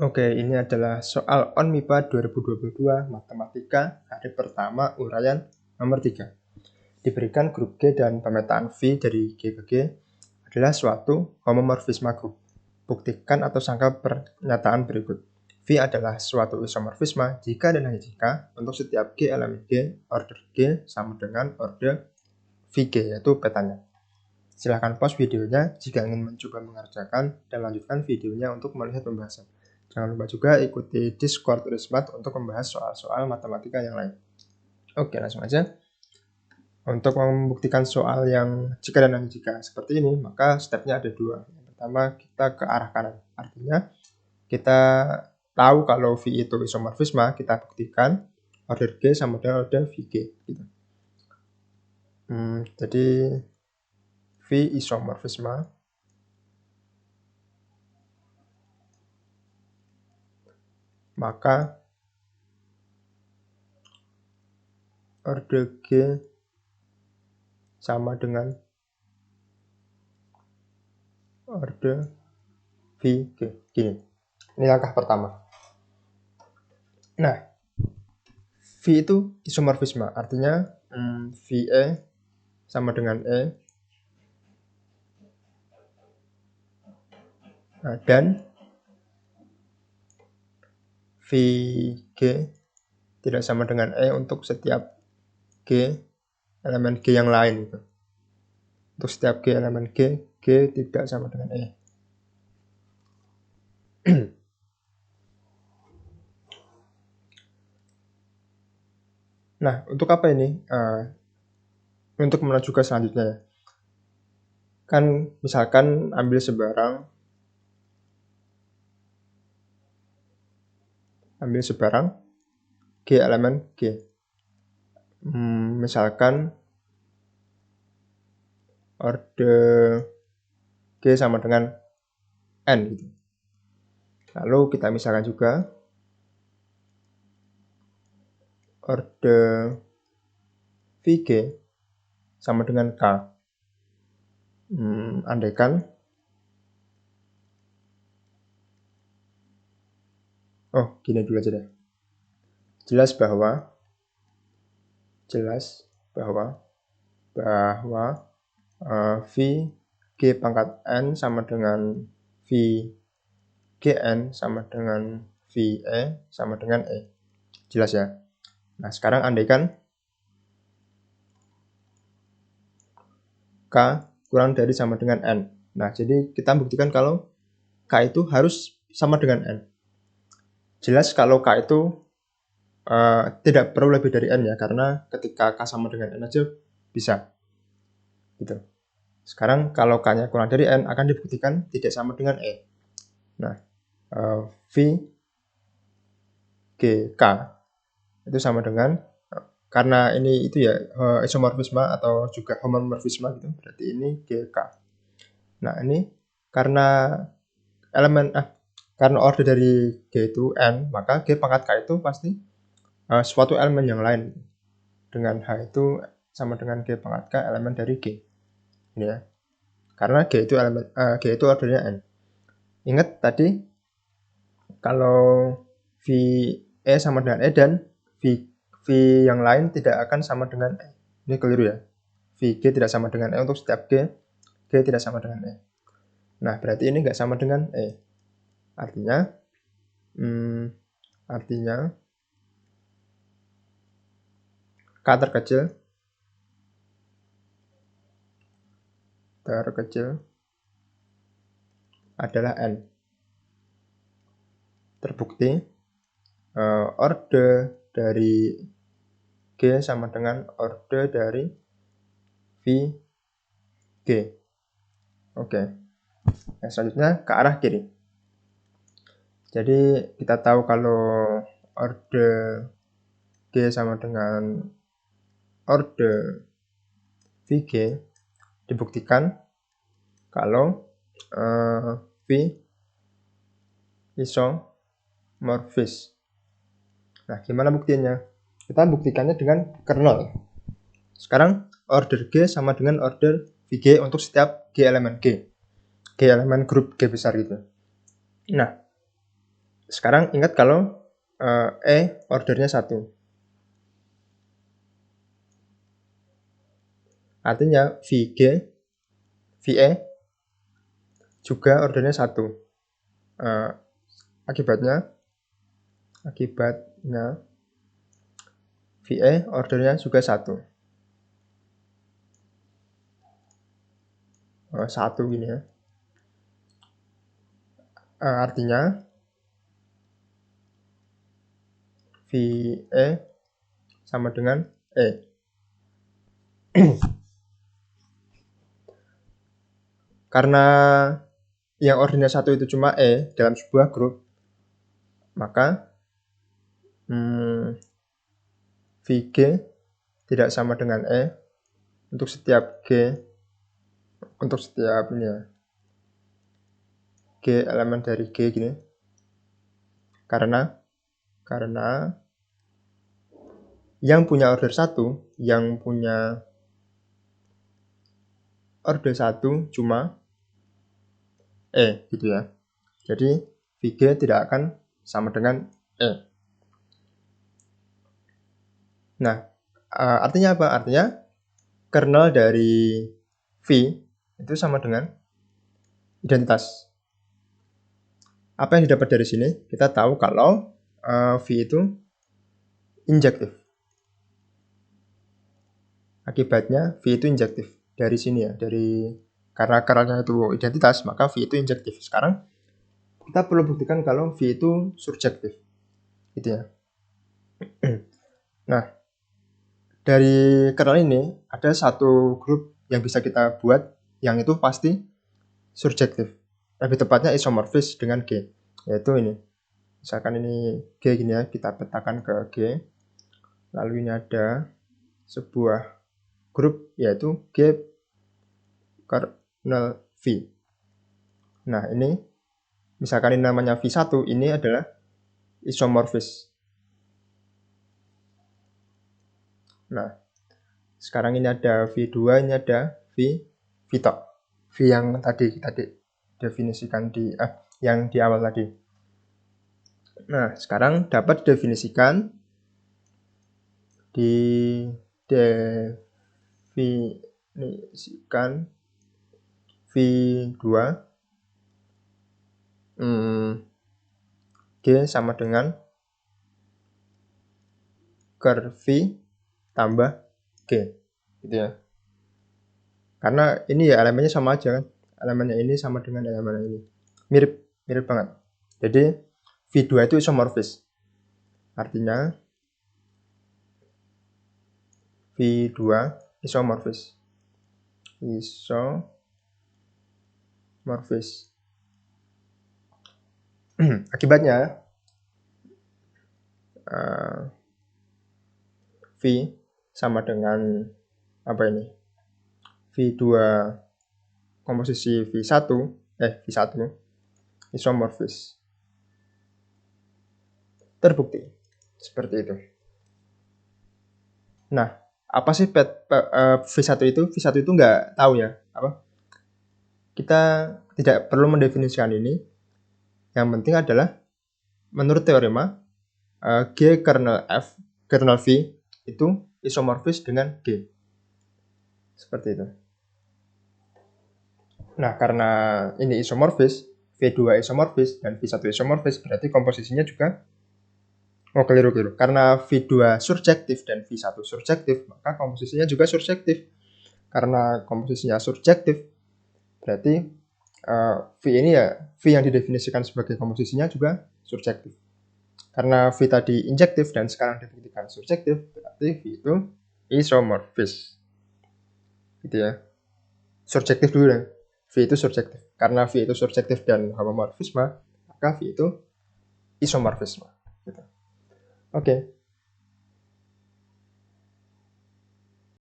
Oke, ini adalah soal ON MIPA 2022 Matematika hari pertama uraian nomor 3. Diberikan grup G dan pemetaan V dari G ke G adalah suatu homomorfisme grup. Buktikan atau sangka pernyataan berikut. V adalah suatu isomorfisme jika dan hanya jika untuk setiap G elemen G, order G sama dengan order VG, yaitu petanya. Silahkan pause videonya jika ingin mencoba mengerjakan dan lanjutkan videonya untuk melihat pembahasan. Jangan lupa juga ikuti Discord Rismat untuk membahas soal-soal matematika yang lain. Oke, langsung aja. Untuk membuktikan soal yang jika dan hanya jika seperti ini, maka stepnya ada dua. Yang pertama, kita ke arah kanan. Artinya, kita tahu kalau V itu isomorfisme, kita buktikan order G sama dengan order VG. Gitu. Jadi, V isomorfisme maka order G sama dengan order VG. Gini, ini langkah pertama. Nah, V itu isomorfisme, artinya VE sama dengan E dan VG tidak sama dengan E untuk setiap G elemen G yang lain. Gitu. Untuk setiap G elemen G tidak sama dengan E. Nah, untuk apa ini? Untuk menuju ke selanjutnya. Kan misalkan ambil sebarang G elemen G. Misalkan order G sama dengan N gitu. Lalu kita misalkan juga order VG sama dengan K. Andaikan gini dulu aja deh. Jelas bahwa V G pangkat N sama dengan V Gn sama dengan VE sama dengan E. Jelas ya? Nah, sekarang andaikan K kurang dari sama dengan N. Nah, jadi kita buktikan kalau K itu harus sama dengan N. Jelas kalau K itu tidak perlu lebih dari N ya, karena ketika K sama dengan N aja bisa. Gitu. Sekarang kalau K-nya kurang dari N akan dibuktikan tidak sama dengan E. Nah, V G K itu sama dengan, karena ini itu ya isomorfisme atau juga homomorfisme gitu, berarti ini GK. Nah, ini karena order dari G itu N, maka G pangkat K itu pasti suatu elemen yang lain. Dengan H itu sama dengan G pangkat K elemen dari G. Ini ya. Karena G itu ordernya N. Ingat tadi kalau VE sama dengan E dan V yang lain tidak akan sama dengan E. Ini keliru ya. VG tidak sama dengan E untuk setiap G tidak sama dengan E. Nah, berarti ini nggak sama dengan E. Artinya K terkecil adalah N. Terbukti order dari G sama dengan order dari VG. Oke. Nah, selanjutnya ke arah kiri. Jadi kita tahu kalau order G sama dengan order VG dibuktikan kalau V isomorfis. Nah, gimana buktinya? Kita buktikannya dengan kernel. Sekarang order G sama dengan order VG untuk setiap G elemen G elemen grup G besar gitu. Nah, Sekarang ingat kalau ordernya 1. Artinya VE juga ordernya 1. Akibatnya VE ordernya juga 1. 1 gini ya. Artinya VE sama dengan E. Karena yang ordernya 1 itu cuma E dalam sebuah grup, maka VG tidak sama dengan E untuk setiap G, untuk setiap ini ya, G elemen dari G gini. Karena yang punya order 1, yang punya order 1 cuma E gitu ya. Jadi VG tidak akan sama dengan E. Nah, artinya apa? Artinya kernel dari V itu sama dengan identitas. Apa yang didapat dari sini? Kita tahu kalau V itu injektif. Akibatnya V itu injektif. Dari sini ya, karena kernelnya itu identitas, maka V itu injektif. Sekarang kita perlu buktikan kalau V itu surjektif. Gitu ya. Nah, dari kernel ini ada satu grup yang bisa kita buat yang itu pasti surjektif. Lebih tepatnya isomorfis dengan G, yaitu ini. Misalkan ini G gini ya, kita petakan ke G. Lalu ini ada sebuah grup yaitu G kernel V. Nah, ini misalkan ini namanya V1, ini adalah isomorfis. Nah, sekarang ini ada V2, ini ada V-tok. V yang tadi kita definisikan yang di awal tadi. Nah, sekarang dapat didefinisikan V2 G sama dengan ker V tambah G gitu ya. Karena ini ya elemennya sama aja kan. Elemennya ini sama dengan elemen ini. Mirip banget. Jadi V2 itu isomorfis. Artinya V2 isomorfis. Akibatnya V sama dengan apa ini? V2 komposisi V1 isomorfis. Terbukti seperti itu. Nah, apa sih V1 itu? V1 itu nggak tahu ya, apa? Kita tidak perlu mendefinisikan ini. Yang penting adalah menurut teorema G kernel V itu isomorfis dengan G. Seperti itu. Nah, karena ini isomorfis, V2 isomorfis dan V1 isomorfis, berarti komposisinya juga keliru. Karena V2 surjektif dan V1 surjektif, maka komposisinya juga surjektif. Karena komposisinya surjektif, berarti V ini ya, V yang didefinisikan sebagai komposisinya juga surjektif. Karena V tadi injektif dan sekarang dibuktikan surjektif, berarti V itu isomorfis. Gitu ya. Surjektif dulu ya. V itu surjektif. Karena V itu surjektif dan homomorfisme, maka V itu isomorfisme. Gitu. Oke.